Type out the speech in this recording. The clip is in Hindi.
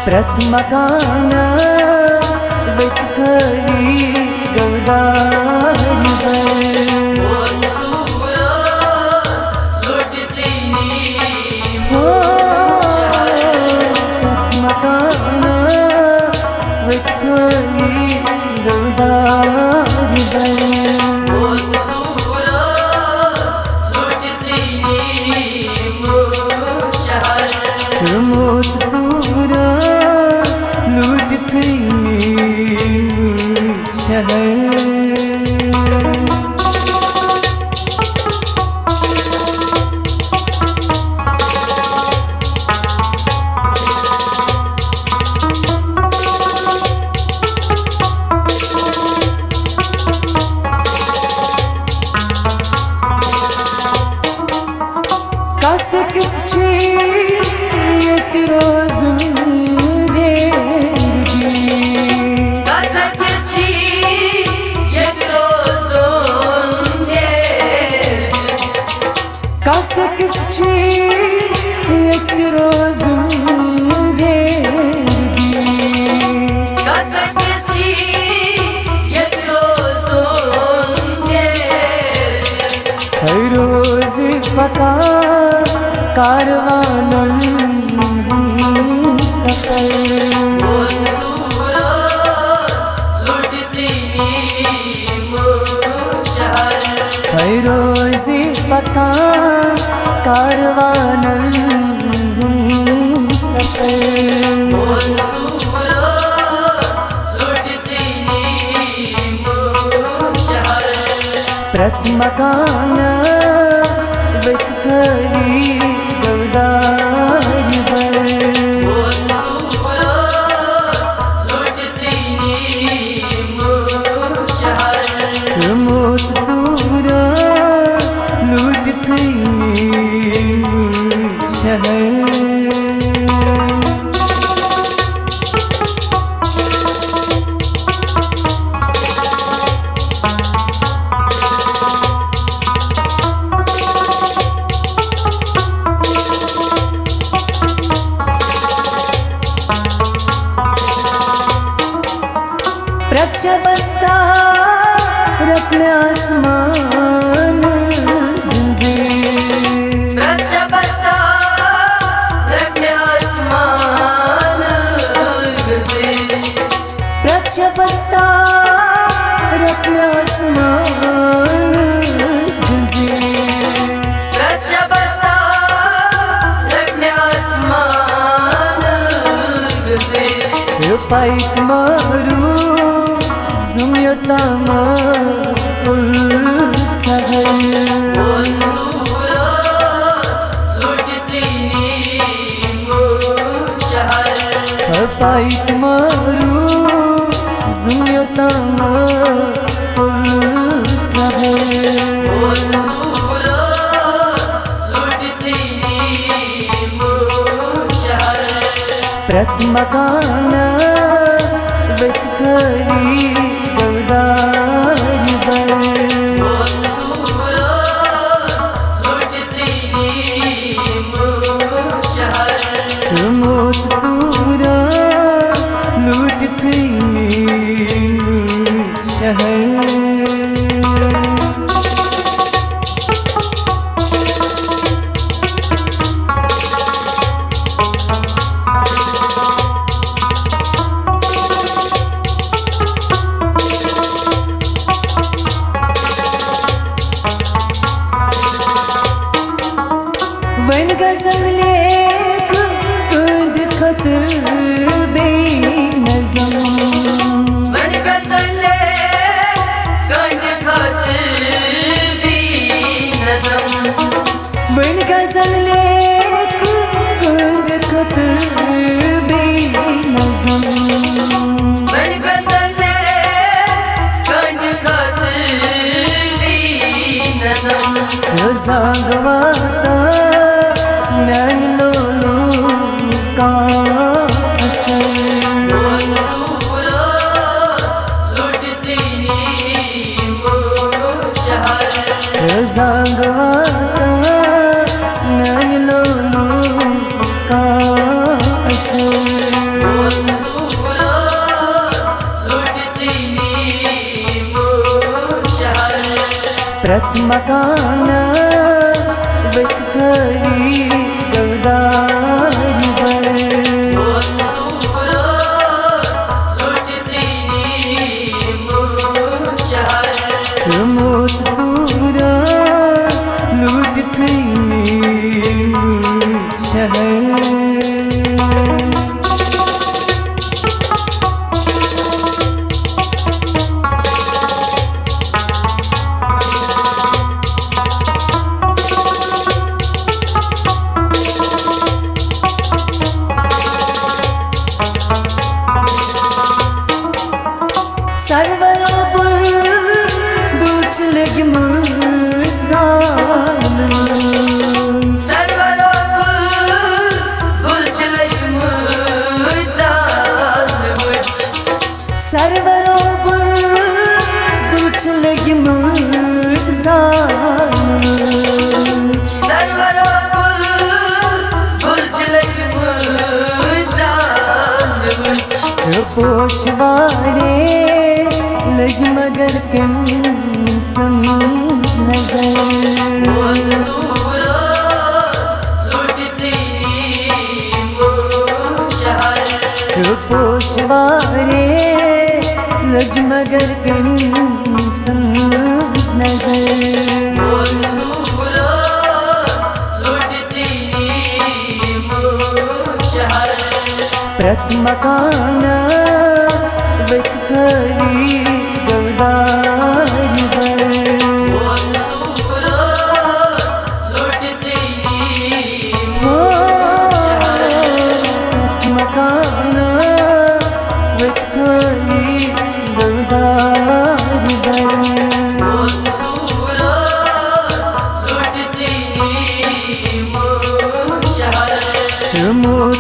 प्रथमकानस विठ्ठली गवदारी प्रथमकानस विठ्ठली गवदारी मोत चूरा लूट थी शहर कस किस एक रोज़ हर रोज़ पका कारवानन सफर हर रोज़ पका कारवानन सफर प्रथमकानस विठ्ठली गवदारी मोत चूरा लूट थी शहर प्रक्षबस्ता रत्न आसमान गुंजे प्रक्षबस्ता रत्न आसमान गुंजे प्रक्षबस्ता रत्न आसमान गुंजे प्रक्षबस्ता रत्न आसमान गुंजे पाइक मारू जुम्यतामा फुल सहर पाइक मारू जुम्यतामा फुल सहर प्रथमकानस विठ्ठली गवदारी मोत चूरा लूट थी शहर वन गज़ल लेख कुंद खत बेनज़म वन गज़ल लेख कुंद खत बेनज़म वन गज़ल लेख कुंद खत बेनज़म वन गज़ल लेख कुंद खत बेनज़म रोज़ा गवाता स्मरण लोलो का असर रोज़ा गवाता स्मरण लोलो का असर प्रथमकानस विथरी गवदारी बर मोत चूरा लूट थी शहर सरवरो बुच लग मुजान सरवरो बुच लग मुजान सरवरो बुच लग मुजान सरवरो बुच लग मुजान पोशवारे लज मगर किम नजर पोशवारे लज मगर किम नजर प्रथमकानस विथरी गवदारी बर प्रथमकानस विथरी गवदारी बर मोत